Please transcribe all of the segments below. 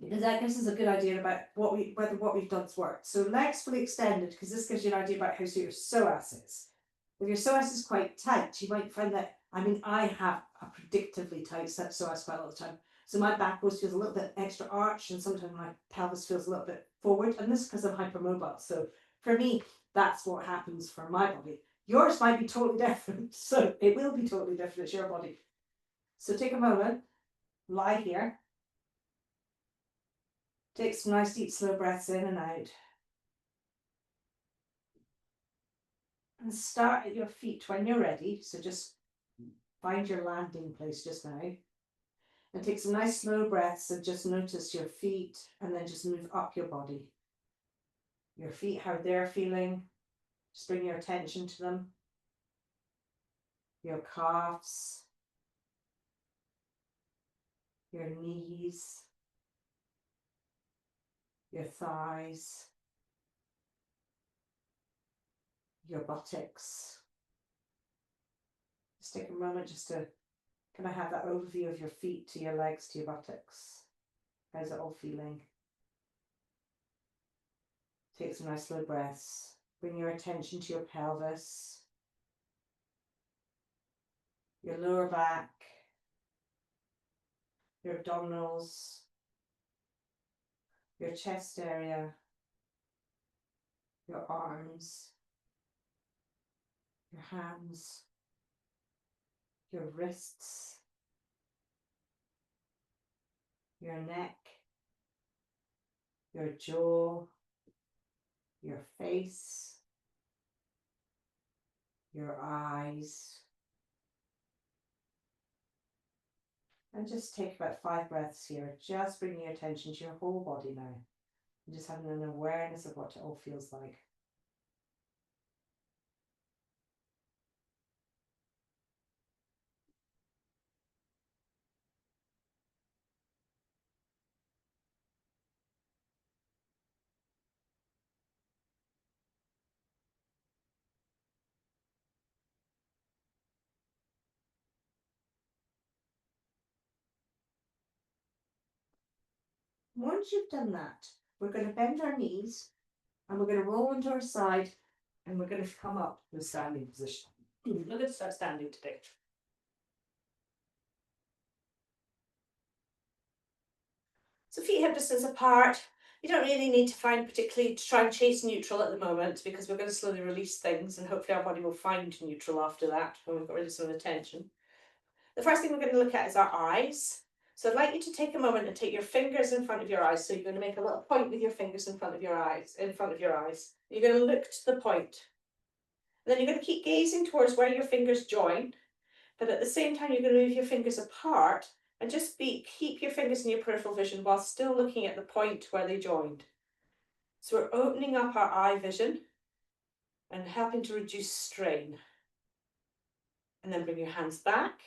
because that gives us a good idea about whether what we've done's worked. So legs fully extended, because this gives you an idea about how your psoas is. If your psoas is quite tight, you might find that, I mean, I have a predictably tight psoas quite a lot of the time. So my back always feels a little bit extra arched, and sometimes my pelvis feels a little bit forward, and this is because I'm hypermobile. So for me, that's what happens for my body. Yours might be totally different, so it will be totally different. It's your body. So take a moment, lie here. Take some nice deep slow breaths in and out. And start at your feet when you're ready. So just find your landing place just now. And take some nice slow breaths and just notice your feet, and then just move up your body. Your feet, how they're feeling. Just bring your attention to them. Your calves. Your knees. Your thighs. Your buttocks. Just take a moment just to kind of have that overview of your feet to your legs to your buttocks. How's it all feeling? Take some nice slow breaths. Bring your attention to your pelvis, your lower back, your abdominals, your chest area, your arms, your hands, your wrists, your neck, your jaw, your face, your eyes. And just take about 5 breaths here, just bringing your attention to your whole body now. And just having an awareness of what it all feels like. Once you've done that, we're going to bend our knees and we're going to roll onto our side, and we're going to come up to the standing position. We're going to start standing today. So feet hip distance apart. You don't really need to find particularly to try and chase neutral at the moment, because we're going to slowly release things and hopefully our body will find neutral after that when we've got rid of some of the tension. The first thing we're going to look at is our eyes. So I'd like you to take a moment and take your fingers in front of your eyes. So you're going to make a little point with your fingers in front of your eyes. You're going to look to the point. And then you're going to keep gazing towards where your fingers join, but at the same time you're going to move your fingers apart and just keep your fingers in your peripheral vision while still looking at the point where they joined. So we're opening up our eye vision and helping to reduce strain. And then bring your hands back.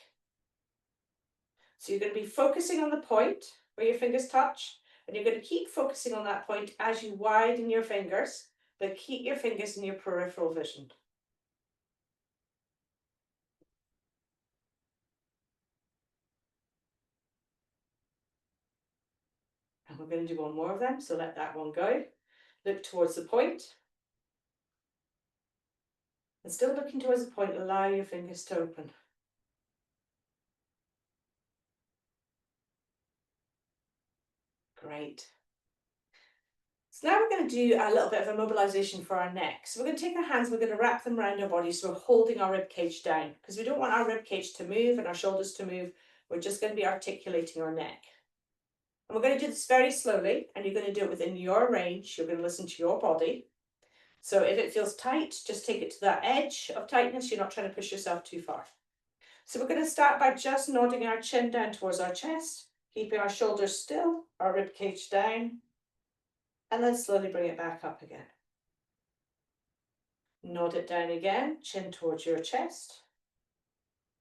So you're going to be focusing on the point where your fingers touch, and you're going to keep focusing on that point as you widen your fingers, but keep your fingers in your peripheral vision. And we're going to do one more of them, so let that one go. Look towards the point. And still looking towards the point, allow your fingers to open. Great. So now we're going to do a little bit of a mobilization for our neck. So we're going to take our hands, we're going to wrap them around our body, so we're holding our rib cage down, because we don't want our rib cage to move and our shoulders to move. We're just going to be articulating our neck. And we're going to do this very slowly, and you're going to do it within your range. You're going to listen to your body. So if it feels tight, just take it to that edge of tightness. You're not trying to push yourself too far. So we're going to start by just nodding our chin down towards our chest, keeping our shoulders still, our rib cage down, and then slowly bring it back up again. Nod it down again, chin towards your chest.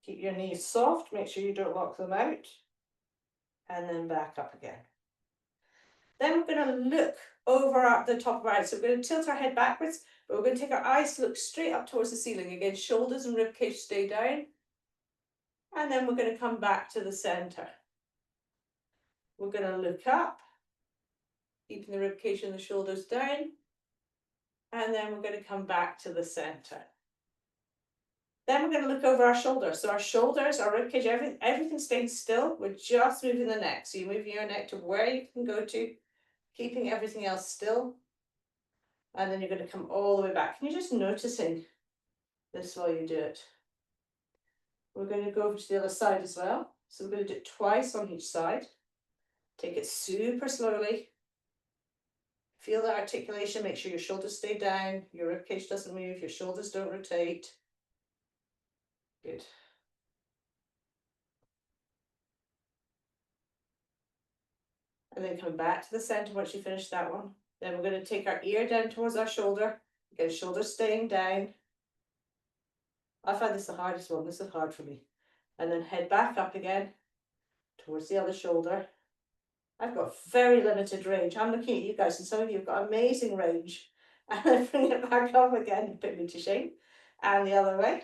Keep your knees soft, make sure you don't lock them out, and then back up again. Then we're going to look over at the top of our head. So we're going to tilt our head backwards, but we're going to take our eyes to look straight up towards the ceiling. Again, shoulders and rib cage stay down. And then we're going to come back to the center. We're going to look up Keeping the rib cage and the shoulders down. And then we're going to come back to the center. Then we're going to look over our shoulders. So our shoulders, our rib cage, everything's staying still. We're just moving the neck. So you're moving your neck to where you can go to, keeping everything else still. And then you're going to come all the way back. And you're just noticing this while you do it. We're going to go over to the other side as well. So we're going to do it twice on each side. Take it super slowly. Feel the articulation. Make sure your shoulders stay down. Your rib cage doesn't move. Your shoulders don't rotate. Good. And then come back to the center once you finish that one. Then we're going to take our ear down towards our shoulder. Again, shoulders staying down. I find this the hardest one. This is hard for me. And then head back up again towards the other shoulder. I've got very limited range. I'm looking at you guys, and some of you have got amazing range. And then bring it back up again and put me to shame. And the other way.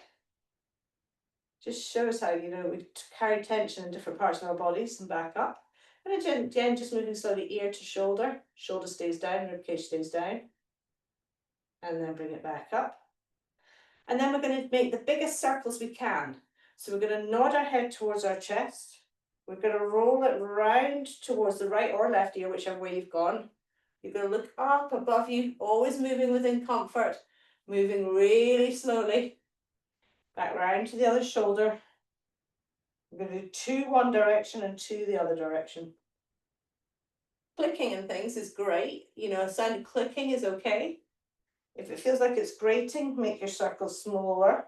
Just shows how, you know, we carry tension in different parts of our bodies and back up. And again, just moving slowly, ear to shoulder. Shoulder stays down, ribcage stays down. And then bring it back up. And then we're going to make the biggest circles we can. So we're going to nod our head towards our chest. We're going to roll it round towards the right or left ear, whichever way you've gone. You're going to look up above you, always moving within comfort, moving really slowly. Back round to the other shoulder. We're going to do 2 one direction and 2 the other direction. Clicking and things is great. You know, a sound of clicking is okay. If it feels like it's grating, make your circles smaller.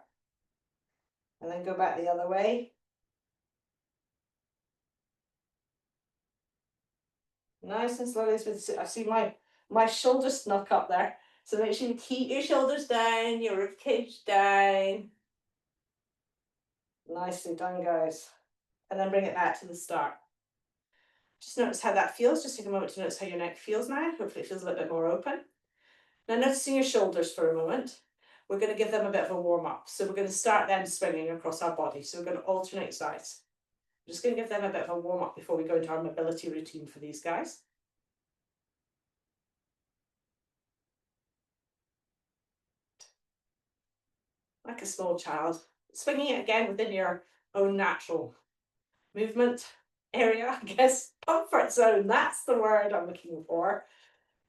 And then go back the other way. Nice and slowly. I see my shoulders snuck up there. So make sure you keep your shoulders down, your rib cage down. Nicely done, guys. And then bring it back to the start. Just notice how that feels. Just take a moment to notice how your neck feels now. Hopefully it feels a little bit more open. Now noticing your shoulders for a moment. We're going to give them a bit of a warm up. So we're going to start them swinging across our body. So we're going to alternate sides. I'm just going to give them a bit of a warm up before we go into our mobility routine for these guys. Like a small child. Swinging it again within your own natural movement area, I guess. Comfort zone, that's the word I'm looking for.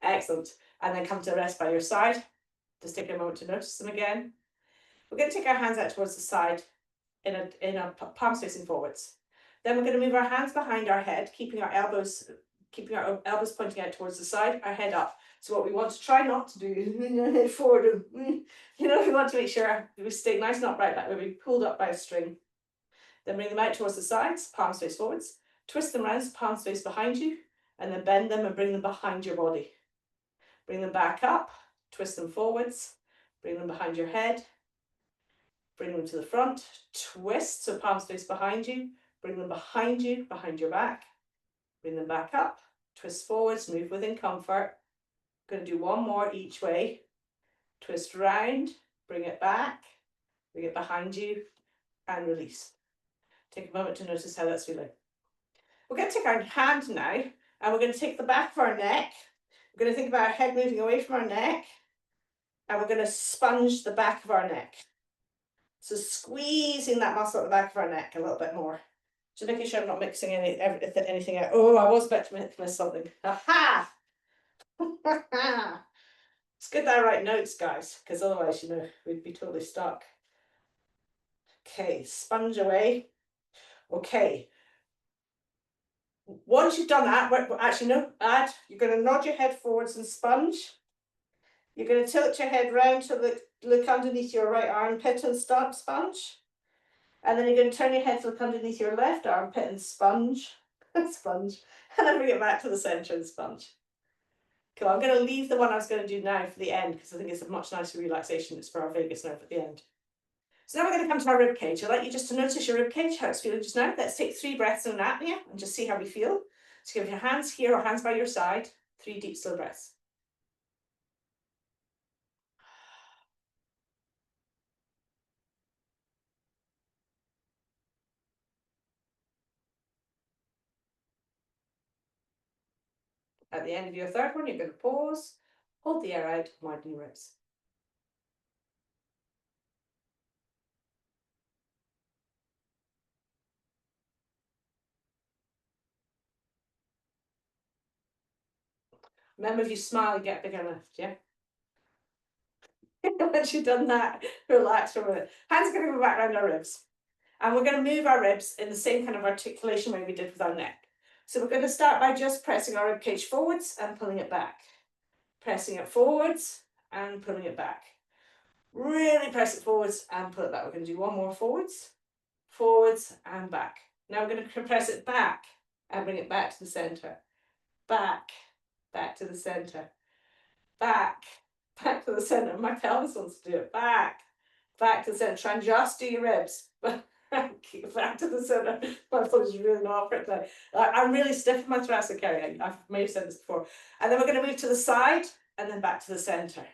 Excellent. And then come to rest by your side. Just take a moment to notice them again. We're going to take our hands out towards the side in a palms facing forwards. Then we're going to move our hands behind our head, keeping our elbows pointing out towards the side, our head up. So what we want to try not to do is head forward. You know, we want to make sure we stay nice and upright, like we're being pulled up by a string. Then bring them out towards the sides, palms face forwards. Twist them around, palms face behind you, and then bend them and bring them behind your body. Bring them back up, twist them forwards, bring them behind your head, bring them to the front, twist, so palms face behind you, bring them behind you, behind your back, bring them back up, twist forwards, move within comfort. Going to do one more each way. Twist round, bring it back, bring it behind you, and release. Take a moment to notice how that's feeling. We're going to take our hand now, and we're going to take the back of our neck. We're going to think about our head moving away from our neck, and we're going to sponge the back of our neck. So squeezing that muscle at the back of our neck a little bit more. Just making sure I'm not mixing anything out. Oh, I was about to miss something. Aha! It's good that I write notes, guys, because otherwise, you know, we'd be totally stuck. Okay, sponge away. Okay. Once you've done that, actually no, you're going to nod your head forwards and sponge. You're going to tilt your head round to look underneath your right armpit and start sponge. And then you're going to turn your head to look underneath your left armpit and sponge. Sponge. And then bring it back to the centre and sponge. Cool, I'm going to leave the one I was going to do now for the end because I think it's a much nicer relaxation. It's for our vagus nerve at the end. So now we're going to come to our rib cage. I'd like you just to notice your rib cage, how it's feeling just now. Let's take 3 breaths in an apnea and just see how we feel. So give your hands here or hands by your side. 3 deep, slow breaths. At the end of your third one, you're going to pause, hold the air out, widen your ribs. Remember, if you smile, you get a bigger lift, yeah? Once you've done that, relax for a minute. Hands are going to go back around our ribs. And we're going to move our ribs in the same kind of articulation way we did with our neck. So we're going to start by just pressing our rib cage forwards and pulling it back. Pressing it forwards and pulling it back. Really press it forwards and pull it back. We're going to do one more forwards, forwards and back. Now we're going to press it back and bring it back to the center. Back, back to the center. Back, back to the center. My pelvis wants to do it. Back, back to the center. Try and just do your ribs. Back to the center. My foot is really not for it today. I'm really stiff in my thoracic area. I may have said this before. And then we're going to move to the side and then back to the center.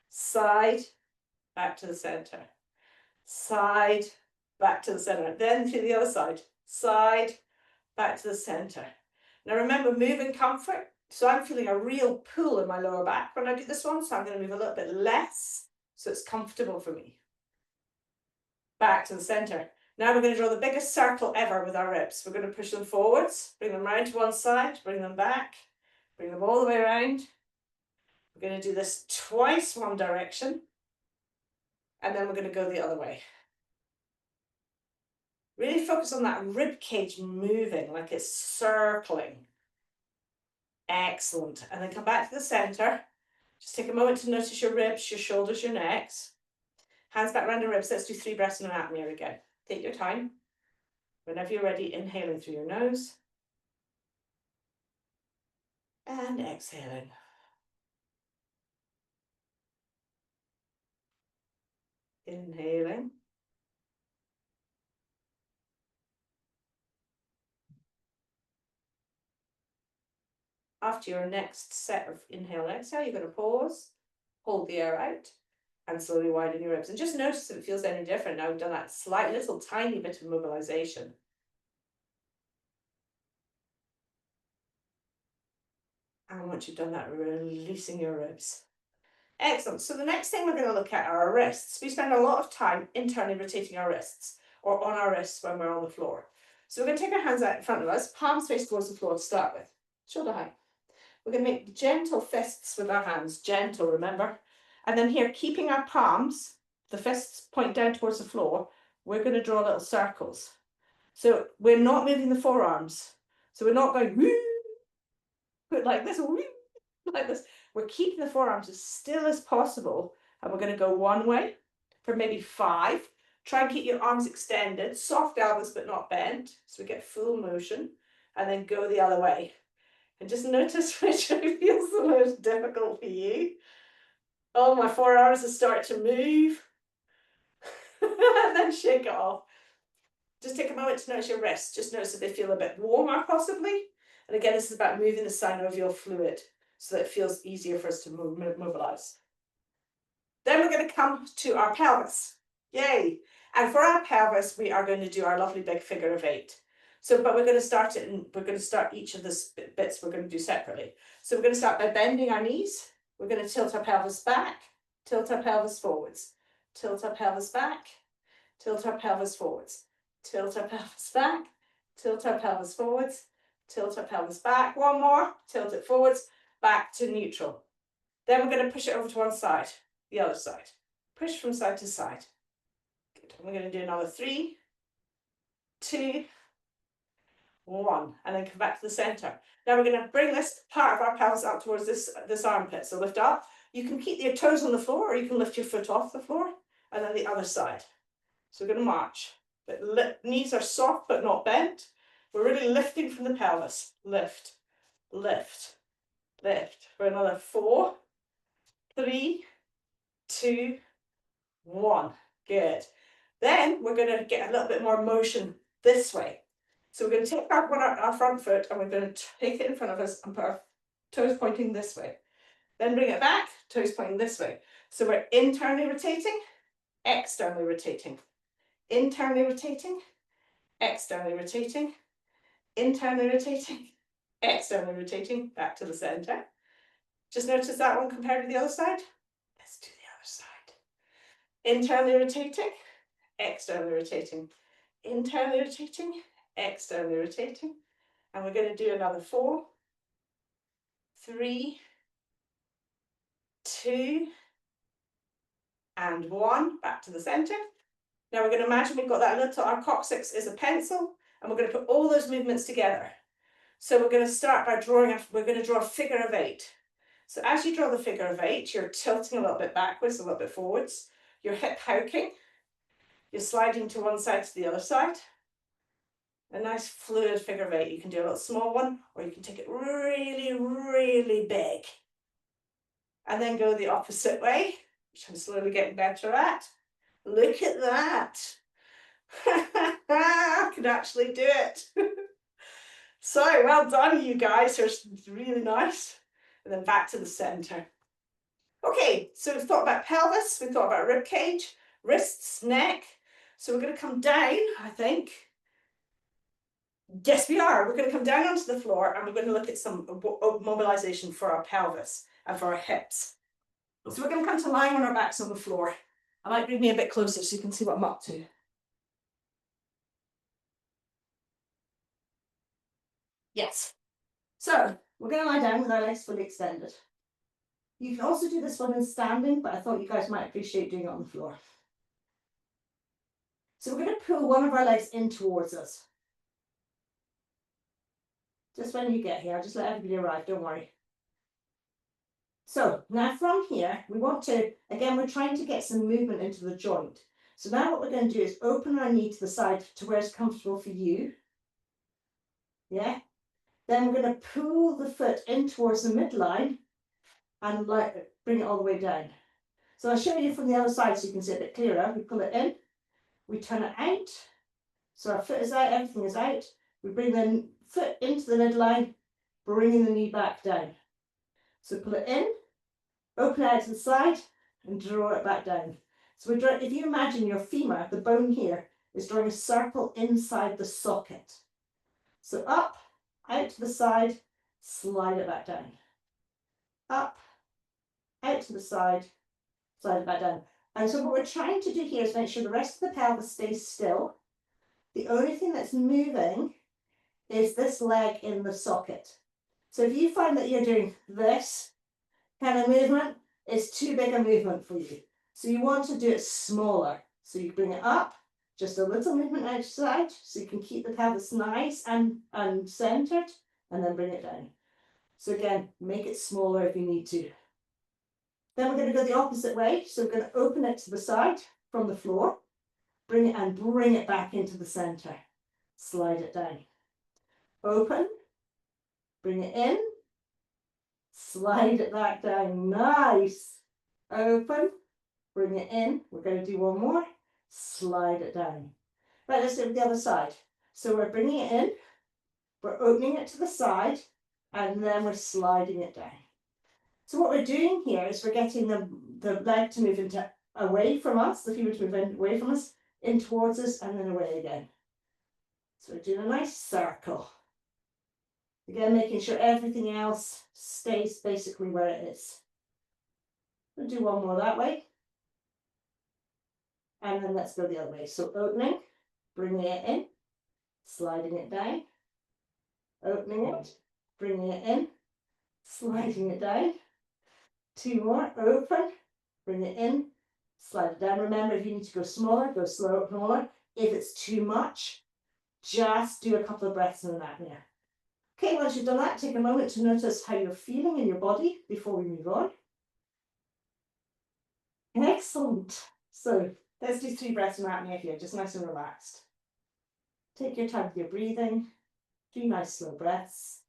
Side, back to the center. Side, back to the center. Then to the other side. Side, back to the center. Now remember, move in comfort. So I'm feeling a real pull in my lower back when I do this one. So I'm going to move a little bit less so it's comfortable for me. Back to the center. Now we're going to draw the biggest circle ever with our ribs. We're going to push them forwards, bring them round to one side, bring them back, bring them all the way around. We're going to do this twice one direction, and then we're going to go the other way. Really focus on that rib cage moving, like it's circling. Excellent. And then come back to the center. Just take a moment to notice your ribs, your shoulders, your necks. Hands back around the ribs. Let's do 3 breaths in an apnea again. Take your time. Whenever you're ready, inhaling through your nose. And exhaling. Inhaling. After your next set of inhale and exhale, you're going to pause, hold the air out, and slowly widen your ribs. And just notice if it feels any different now we've done that slight little tiny bit of mobilization. And once you've done that, releasing your ribs. Excellent. So the next thing we're going to look at are our wrists. We spend a lot of time internally rotating our wrists or on our wrists when we're on the floor. So we're going to take our hands out in front of us, palms face towards the floor to start with, shoulder height. We're going to make gentle fists with our hands, gentle, remember? And then here, keeping our palms, the fists point down towards the floor, we're going to draw little circles. So we're not moving the forearms. So we're not going, woo, like this, woo, like this. We're keeping the forearms as still as possible. And we're going to go one way for maybe 5. Try and keep your arms extended, soft elbows but not bent, so we get full motion. And then go the other way. And just notice which way feels the most difficult for you. Oh, my forearms have started to move. And then shake it off. Just take a moment to notice your wrists. Just notice if they feel a bit warmer, possibly. And again, this is about moving the synovial fluid so that it feels easier for us to mobilize. Then we're going to come to our pelvis. Yay! And for our pelvis, we are going to do our lovely big figure of 8. So, but we're going to start it, and we're going to start each of the bits we're going to do separately. So we're going to start by bending our knees. We're going to tilt our pelvis back, tilt our pelvis forwards, tilt our pelvis back, tilt our pelvis forwards, tilt our pelvis back, tilt our pelvis forwards, tilt our pelvis back. One more, tilt it forwards, back to neutral. Then we're going to push it over to one side, the other side. Push from side to side. Good. And we're going to do another 3, 2, 1, and then come back to the center. Now we're going to bring this part of our pelvis up towards this armpit. So lift up. You can keep your toes on the floor, or you can lift your foot off the floor, and then the other side. So we're going to march. But knees are soft but not bent. We're really lifting from the pelvis. Lift, lift, lift. For another 4, 3, 2, 1. Good. Then we're going to get a little bit more motion this way. So we're going to take our front foot and we're going to take it in front of us and put our toes pointing this way. Then bring it back, toes pointing this way. So we're internally rotating, externally rotating, internally rotating, externally rotating, internally rotating, externally rotating, back to the center. Just notice that one compared to the other side. Let's do the other side. Internally rotating, externally rotating, internally rotating, externally rotating. And we're going to do another 4, 3, 2, and 1, back to the center. Now we're going to imagine we've got that little, our coccyx is a pencil, and we're going to put all those movements together. So we're going to start by we're going to draw a figure of 8. So as you draw the figure of 8, you're tilting a little bit backwards, a little bit forwards. You're hip hooking. You're sliding to one side to the other side. A nice fluid figure of 8. You can do a little small one, or you can take it really, really big. And then go the opposite way, which I'm slowly getting better at. Look at that. I can actually do it. So well done, you guys. It's really nice. And then back to the center. Okay, so we've thought about pelvis, we've thought about rib cage, wrists, neck. So we're going to come down, I think. Yes, we are. We're going to come down onto the floor and we're going to look at some mobilization for our pelvis and for our hips. So we're going to come to lying on our backs on the floor. I might bring me a bit closer so you can see what I'm up to. Yes. So we're going to lie down with our legs fully extended. You can also do this one in standing, but I thought you guys might appreciate doing it on the floor. So we're going to pull one of our legs in towards us. Just when you get here, I'll just let everybody arrive, don't worry. So now from here, we want to, again, we're trying to get some movement into the joint. So now what we're going to do is open our knee to the side to where it's comfortable for you. Yeah. Then we're going to pull the foot in towards the midline and bring it all the way down. So I'll show you from the other side so you can see it a bit clearer. We pull it in, we turn it out. So our foot is out, everything is out. We bring the foot into the midline, bringing the knee back down. So pull it in, open it out to the side, and draw it back down. So if you imagine your femur, the bone here, is drawing a circle inside the socket. So up, out to the side, slide it back down. Up, out to the side, slide it back down. And so what we're trying to do here is make sure the rest of the pelvis stays still. The only thing that's moving is this leg in the socket. So if you find that you're doing this kind of movement, it's too big a movement for you. So you want to do it smaller. So you bring it up, just a little movement outside, so you can keep the pelvis nice and centered, and then bring it down. So again, make it smaller if you need to. Then we're going to go the opposite way. So we're going to open it to the side from the floor, bring it back into the center. Slide it down. Open, bring it in, slide it back down. Nice. Open, bring it in. We're going to do one more. Slide it down. Right, let's do it with the other side. So we're bringing it in, we're opening it to the side, and then we're sliding it down. So what we're doing here is we're getting the leg to move away from us, the femur to move away from us, in towards us, and then away again. So we're doing a nice circle. Again, making sure everything else stays basically where it is. We'll do one more that way. And then let's go the other way. So opening, bringing it in, sliding it down, opening it, bringing it in, sliding it down. Two more, open, bring it in, slide it down. Remember, if you need to go smaller, go smaller. If it's too much, just do a couple of breaths in an apnea. Okay, once you've done that, take a moment to notice how you're feeling in your body before we move on. Excellent. So let's do 3 breaths in apnea here, just nice and relaxed. Take your time with your breathing. Do nice slow breaths.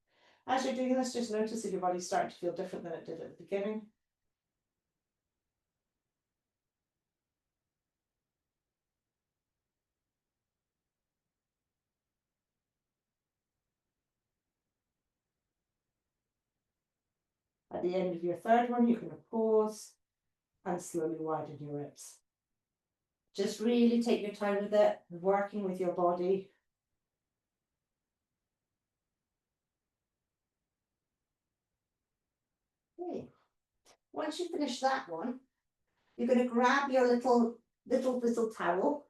As you're doing this, just notice if your body's starting to feel different than it did at the beginning. At the end of your 3rd one, you're going to pause and slowly widen your ribs. Just really take your time with it, working with your body. Once you finish that one, you're going to grab your little towel.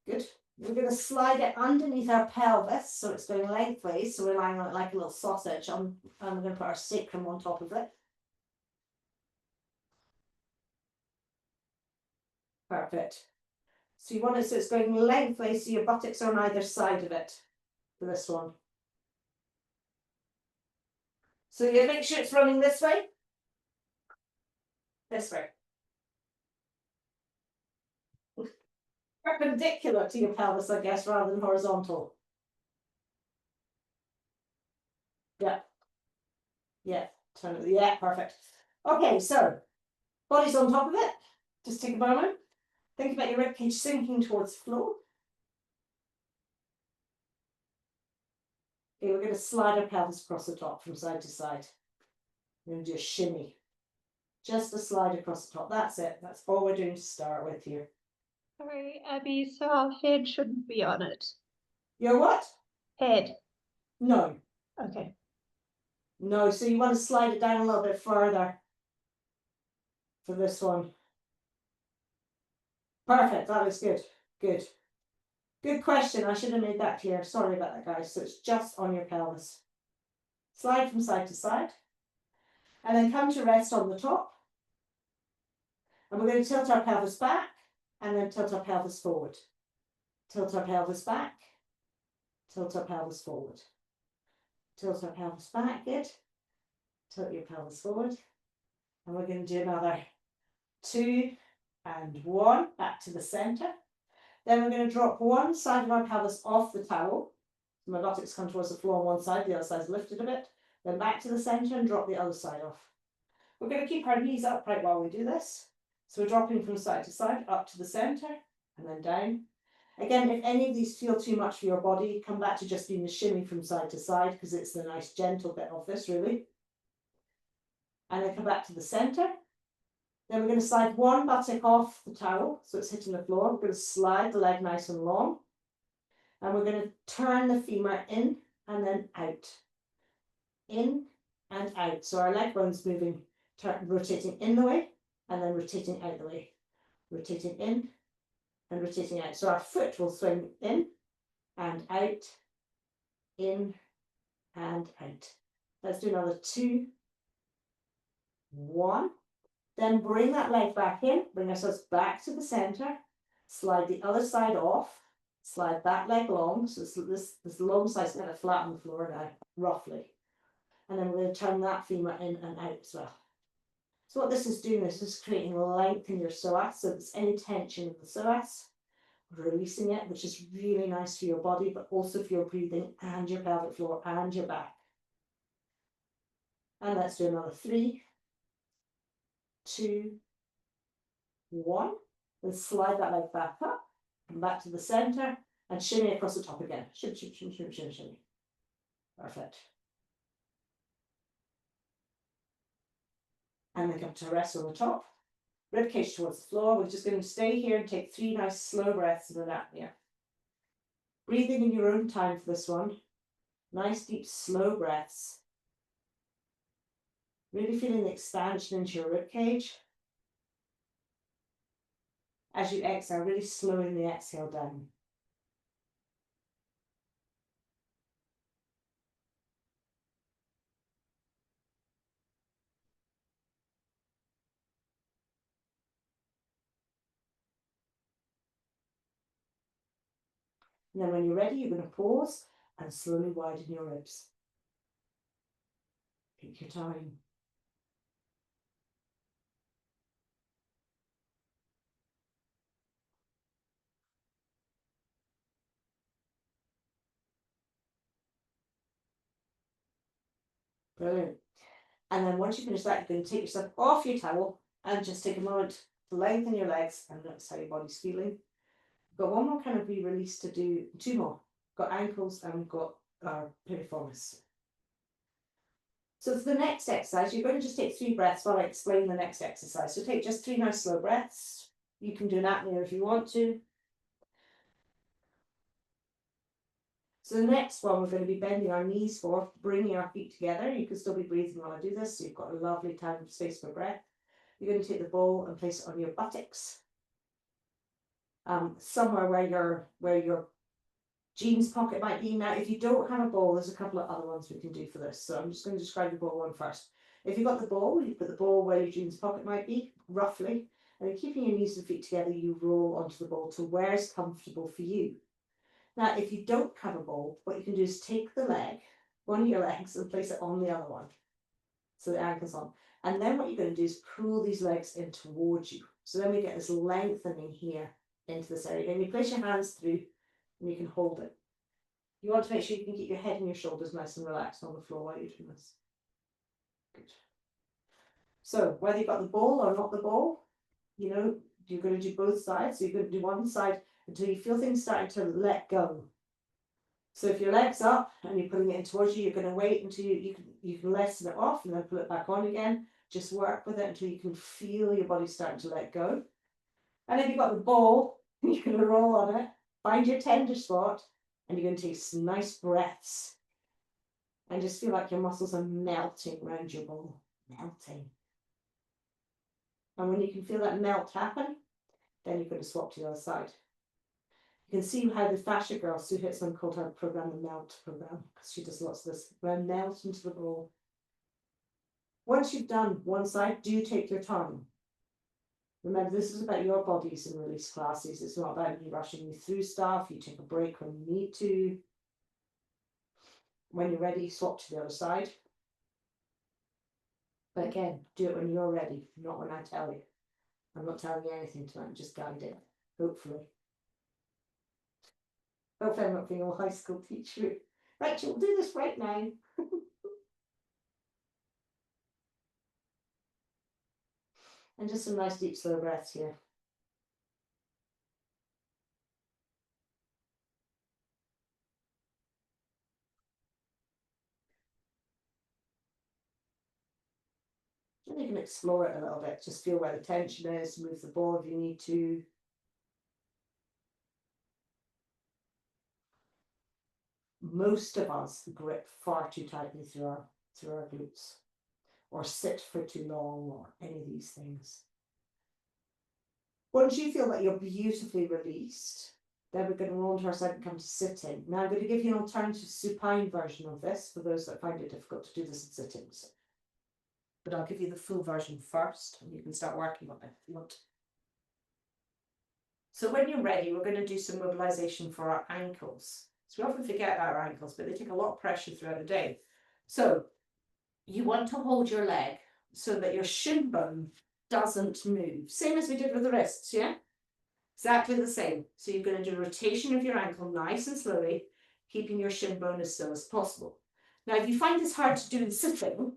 Good. We're going to slide it underneath our pelvis, so it's going lengthways, so we're lying on it like a little sausage, and we're going to put our sacrum on top of it. Perfect. So you want it so it's going lengthways, so your buttocks are on either side of it for this one. So you make sure it's running this way. This way. Perpendicular to your pelvis, I guess, rather than horizontal. Yeah. Yeah. Turn it. Yeah, perfect. Okay, so body's on top of it. Just take a moment. Think about your ribcage sinking towards the floor. Okay, we're going to slide our pelvis across the top from side to side. We're going to do a shimmy. Just a slide across the top. That's it. That's all we're doing to start with here. Sorry, Abby, so our head shouldn't be on it. Your what? Head. No. Okay. No, so you want to slide it down a little bit further for this one. Perfect. That looks good. Good. Good question. I should have made that clear. Sorry about that, guys. So it's just on your pelvis. Slide from side to side. And then come to rest on the top. And we're going to tilt our pelvis back and then tilt our pelvis forward. Tilt our pelvis back. Tilt our pelvis forward. Tilt our pelvis back. Good. Tilt your pelvis forward. And we're going to do another 2 and 1 back to the center. Then we're going to drop one side of our pelvis off the towel. So my buttocks come towards the floor on one side, the other side's lifted a bit. Then back to the center and drop the other side off. We're going to keep our knees upright while we do this. So we're dropping from side to side, up to the center, and then down. Again, if any of these feel too much for your body, come back to just doing the shimmy from side to side, because it's the nice gentle bit of this, really. And then come back to the center. Then we're going to slide one buttock off the towel, so it's hitting the floor. We're going to slide the leg nice and long. And we're going to turn the femur in and then out. In and out. So our leg bone's moving, rotating in the way, and then rotating out the way. Rotating in and rotating out. So our foot will swing in and out, in and out. Let's do another 2, 1. Then bring that leg back in, bring ourselves back to the center, slide the other side off, slide that leg long, so this long side's going to flatten the floor now, roughly. And then we're going to turn that femur in and out as well. So what this is doing is just creating length in your psoas, so there's any tension in the psoas, releasing it, which is really nice for your body, but also for your breathing and your pelvic floor and your back. And let's do another 3, 2, 1. Then slide that leg back up, come back to the center, and shimmy across the top again. Shimmy, shimmy, shimmy, shimmy, shimmy, shimmy. Perfect. And then come to rest on the top. Ribcage towards the floor. We're just going to stay here and take 3 nice slow breaths in an apnea. Breathing in your own time for this one. Nice deep slow breaths. Really feeling the expansion into your ribcage. As you exhale, really slowing the exhale down. And then when you're ready, you're going to pause and slowly widen your ribs. Take your time. Brilliant. And then once you finish that, you're going to take yourself off your towel and just take a moment to lengthen your legs and notice how your body's feeling. We've got one more kind of re-release to do, 2 more. We've got ankles and we've got our piriformis. So for the next exercise, you're going to just take 3 breaths while I explain the next exercise. So take just 3 nice slow breaths. You can do an apnea if you want to. So the next one we're going to be bending our knees for, bringing our feet together. You can still be breathing while I do this, so you've got a lovely time and space for breath. You're going to take the ball and place it on your buttocks, somewhere where your jeans pocket might be. Now, if you don't have a ball, there's a couple of other ones we can do for this. So I'm just going to describe the ball one first. If you've got the ball, you put the ball where your jeans pocket might be, roughly, and then keeping your knees and feet together, you roll onto the ball to where's comfortable for you. Now, if you don't have a ball, what you can do is take the leg, one of your legs, and place it on the other one. So the ankle's on. And then what you're going to do is pull these legs in towards you. So then we get this lengthening here into this area. And you place your hands through and you can hold it. You want to make sure you can keep your head and your shoulders nice and relaxed on the floor while you're doing this. Good. So whether you've got the ball or not the ball, you know, you're going to do both sides. So you're going to do one side until you feel things starting to let go. So if your leg's up and you're putting it in towards you, you're going to wait until you can lessen it off and then pull it back on again. Just work with it until you can feel your body starting to let go. And if you've got the ball, you're going to roll on it, find your tender spot, and you're going to take some nice breaths. And just feel like your muscles are melting around your ball. Melting. And when you can feel that melt happen, then you're going to swap to the other side. You can see how the Fascia girl, Sue Hitzman, called her program the Melt program, because she does lots of this. Melt into the ball. Once you've done one side, do take your time. Remember, this is about your bodies and release classes. It's not about me rushing you through stuff. You take a break when you need to. When you're ready, swap to the other side. But again, do it when you're ready, not when I tell you. I'm not telling you anything tonight, I'm just guiding, hopefully. Hopefully I'm not being all high school teacher. Right, we'll do this right now. And just some nice deep slow breaths here. And you can explore it a little bit, just feel where the tension is, move the ball if you need to. Most of us grip far too tightly through our glutes, or sit for too long, or any of these things. Once you feel that you're beautifully released, then we're going to roll into our side and come to sitting. Now I'm going to give you an alternative supine version of this for those that find it difficult to do this in sittings. But I'll give you the full version first and you can start working on it if you want. So when you're ready, we're going to do some mobilization for our ankles. So we often forget about our ankles, but they take a lot of pressure throughout the day. So you want to hold your leg so that your shin bone doesn't move. Same as we did with the wrists, yeah? Exactly the same. So you're going to do a rotation of your ankle nice and slowly, keeping your shin bone as still as possible. Now, if you find this hard to do in sitting,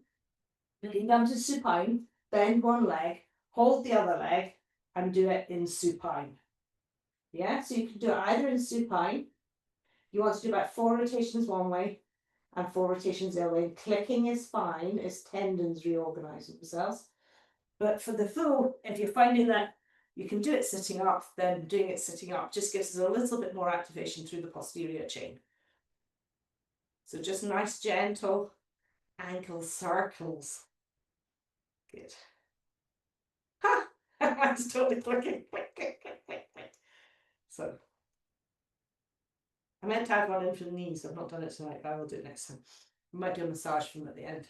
you can come to supine, bend one leg, hold the other leg, and do it in supine. Yeah, so you can do it either in supine. You want to do about 4 rotations one way and 4 rotations the other way. Clicking is fine as tendons reorganize themselves. But for the full, if you're finding that you can do it sitting up, then doing it sitting up just gives us a little bit more activation through the posterior chain. So just nice, gentle ankle circles. Good. Ha! It's totally clicking. So I meant to add one in for the knees. I've not done it tonight, but I will do it next time. We might do a massage from at the end.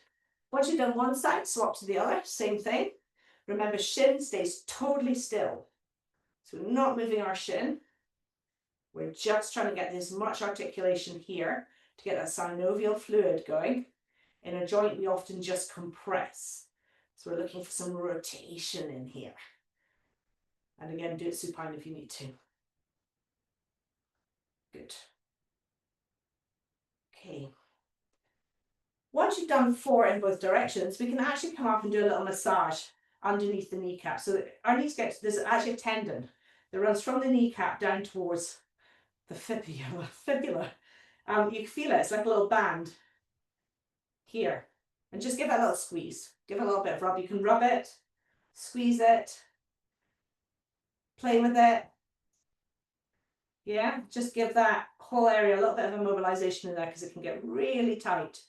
Once you've done one side, swap to the other. Same thing. Remember, shin stays totally still. So we're not moving our shin. We're just trying to get as much articulation here to get that synovial fluid going. In a joint, we often just compress. So we're looking for some rotation in here. And again, do it supine if you need to. Good. Okay. Once you've done 4 in both directions, we can actually come up and do a little massage underneath the kneecap. So our knees there's actually a tendon that runs from the kneecap down towards the fibula. You can feel it, it's like a little band here. And just give it a little squeeze. Give it a little bit of rub. You can rub it, squeeze it, play with it. Yeah, just give that whole area, a little bit of immobilization in there because it can get really tight.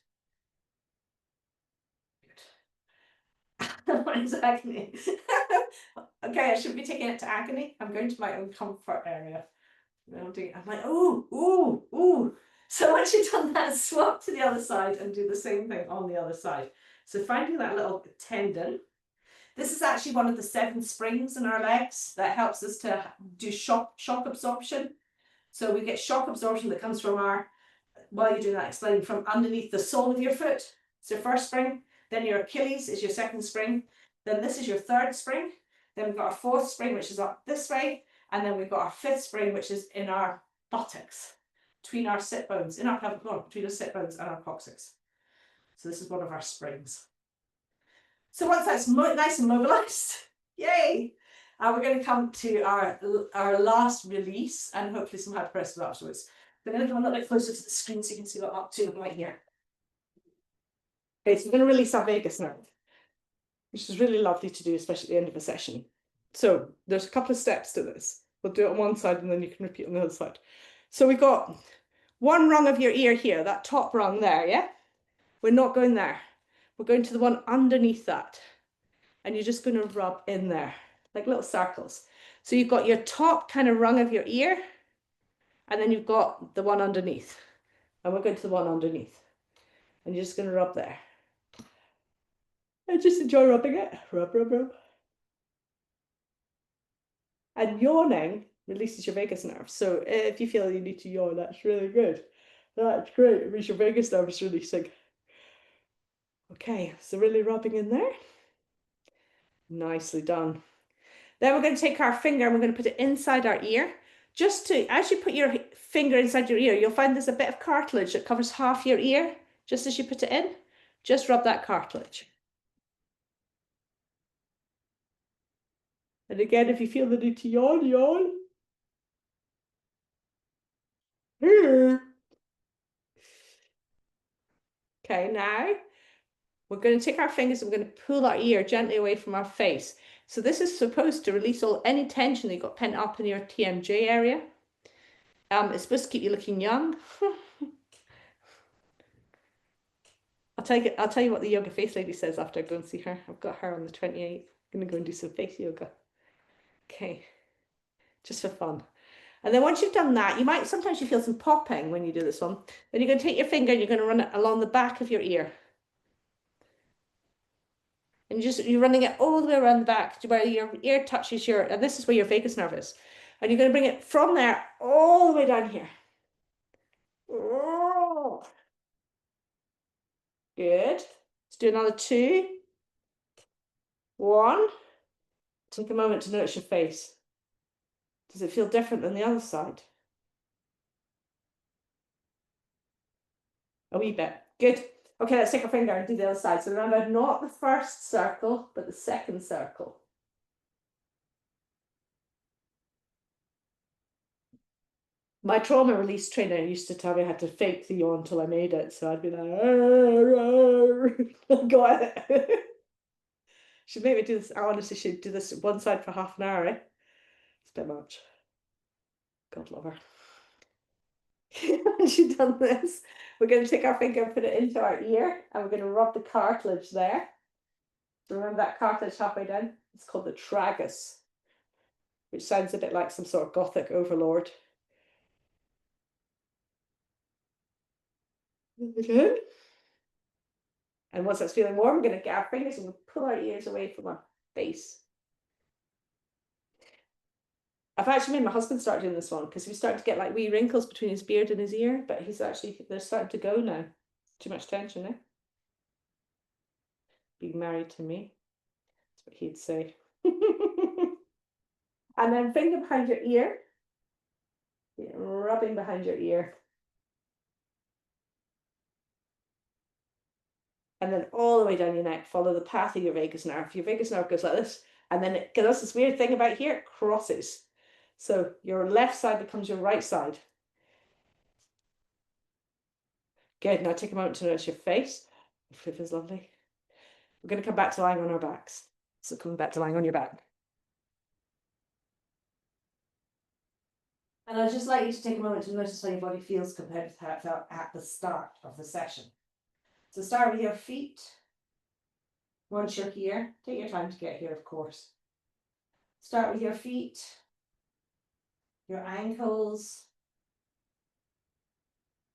What is agony? Okay, I shouldn't be taking it to agony. I'm going to my own comfort area. I'm like, ooh, ooh, ooh. So once you've done that, swap to the other side and do the same thing on the other side. So finding that little tendon. This is actually one of the 7 springs in our legs that helps us to do shock absorption. So we get shock absorption that comes from while you're doing that, explain from underneath the sole of your foot. It's your first spring. Then your Achilles is your second spring. Then this is your third spring. Then we've got our fourth spring, which is up this way. And then we've got our fifth spring, which is in our buttocks, between our sit bones, in our pelvic floor, between our sit bones and our coccyx. So this is one of our springs. So once that's nice and mobilized, yay! We're going to come to our last release and hopefully some hypopressive afterwards. I'm going to come a little bit closer to the screen so you can see what I'm up to right here. Okay, so we're going to release our vagus nerve, which is really lovely to do, especially at the end of a session. So there's a couple of steps to this. We'll do it on one side and then you can repeat on the other side. So we've got one rung of your ear here, that top rung there, yeah? We're not going there. We're going to the one underneath that. And you're just going to rub in there, like little circles. So you've got your top kind of rung of your ear, and then you've got the one underneath. And we're going to the one underneath. And you're just going to rub there. And just enjoy rubbing it. Rub, rub, rub. And yawning releases your vagus nerve. So if you feel you need to yawn, that's really good. That's great. It means your vagus nerve is releasing. Okay, so really rubbing in there. Nicely done. Then we're going to take our finger and we're going to put it inside our ear. Just to, as you put your finger inside your ear, you'll find there's a bit of cartilage that covers half your ear. Just as you put it in, just rub that cartilage. And again, if you feel the need to yawn, yawn. Okay, now we're going to take our fingers and we're going to pull our ear gently away from our face. So this is supposed to release any tension that you got pent up in your TMJ area. It's supposed to keep you looking young. I'll tell you what the yoga face lady says after I go and see her. I've got her on the 28th. I'm going to go and do some face yoga. Okay, just for fun. And then once you've done that, sometimes you feel some popping when you do this one. Then you're going to take your finger and you're going to run it along the back of your ear. And you're running it all the way around the back to where your ear touches and this is where your vagus nerve is. And you're going to bring it from there all the way down here. Oh. Good. Let's do another 2. 1. Take a moment to notice your face. Does it feel different than the other side? A wee bit. Good. Okay, let's take our finger and do the other side. So remember, not the first circle, but the second circle. My trauma release trainer used to tell me I had to fake the yawn until I made it. So I'd be like, got it. She'd make me do this. I honestly should do this one side for half an hour, eh? It's a bit much. God love her. When she's done this, we're going to take our finger and put it into our ear, and we're going to rub the cartilage there. So remember that cartilage halfway down? It's called the tragus, which sounds a bit like some sort of Gothic overlord. Okay. And once that's feeling warm, we're going to get our fingers and we'll pull our ears away from our face. I've actually made my husband start doing this one because he's starting to get like wee wrinkles between his beard and his ear, but they're starting to go now. Too much tension, eh? Being married to me. That's what he'd say. And then finger behind your ear. Rubbing behind your ear. And then all the way down your neck, follow the path of your vagus nerve. Your vagus nerve goes like this, and then it does this weird thing about here, it crosses. So your left side becomes your right side. Good, now take a moment to notice your face. The flip is lovely. We're going to come back to lying on our backs. So coming back to lying on your back. And I'd just like you to take a moment to notice how your body feels compared with how it felt at the start of the session. So start with your feet. Once you're here, take your time to get here, of course. Start with your feet, your ankles.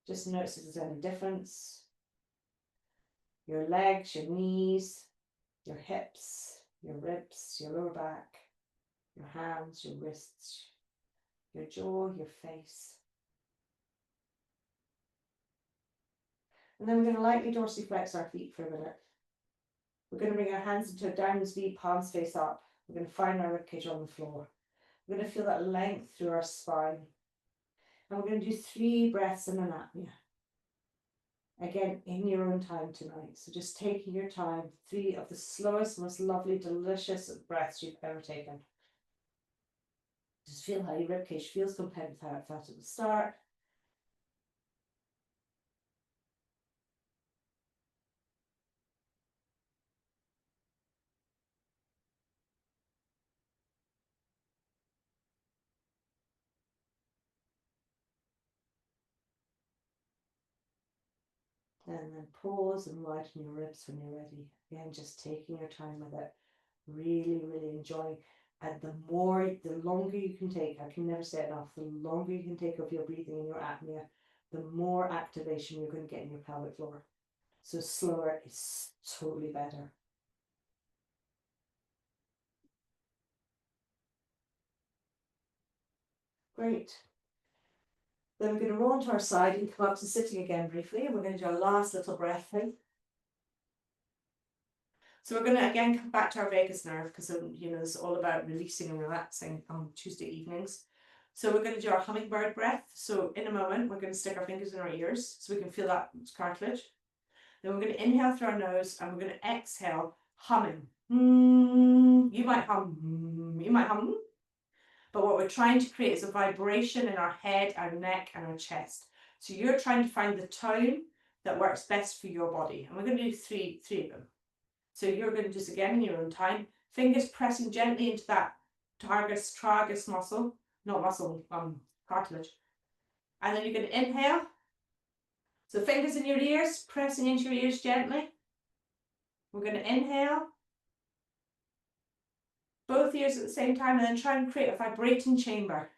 Just notice if there's any difference. Your legs, your knees, your hips, your ribs, your lower back, your hands, your wrists, your jaw, your face. And then we're going to lightly dorsiflex our feet for a minute. We're going to bring our hands into a downwards V, palms face up. We're going to find our ribcage on the floor. We're going to feel that length through our spine. And we're going to do 3 breaths in an apnea. Again, in your own time tonight. So just taking your time, 3 of the slowest, most lovely, delicious breaths you've ever taken. Just feel how your ribcage feels compared with how it felt at the start. And then pause and widen your ribs when you're ready. Again, just taking your time with it. Really, really enjoying. And the longer you can take, I can never say it enough, the longer you can take of your breathing in your apnea, the more activation you're going to get in your pelvic floor. So slower is totally better. Great. Then we're going to roll onto our side and come up to sitting again briefly, and we're going to do our last little breath thing. So we're going to again come back to our vagus nerve because it's all about releasing and relaxing on Tuesday evenings. So we're going to do our hummingbird breath. So in a moment, we're going to stick our fingers in our ears so we can feel that cartilage. Then we're going to inhale through our nose and we're going to exhale humming. You might hum, you might hum. But what we're trying to create is a vibration in our head, our neck, and our chest. So you're trying to find the tone that works best for your body. And we're going to do three of them. So you're going to just, again, in your own time, fingers pressing gently into that tragus muscle, not muscle, cartilage. And then you're going to inhale. So fingers in your ears, pressing into your ears gently. We're going to inhale. Both ears at the same time, and then try and create a vibrating chamber.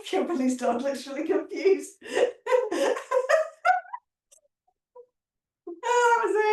Kimberly's dog looks really confused.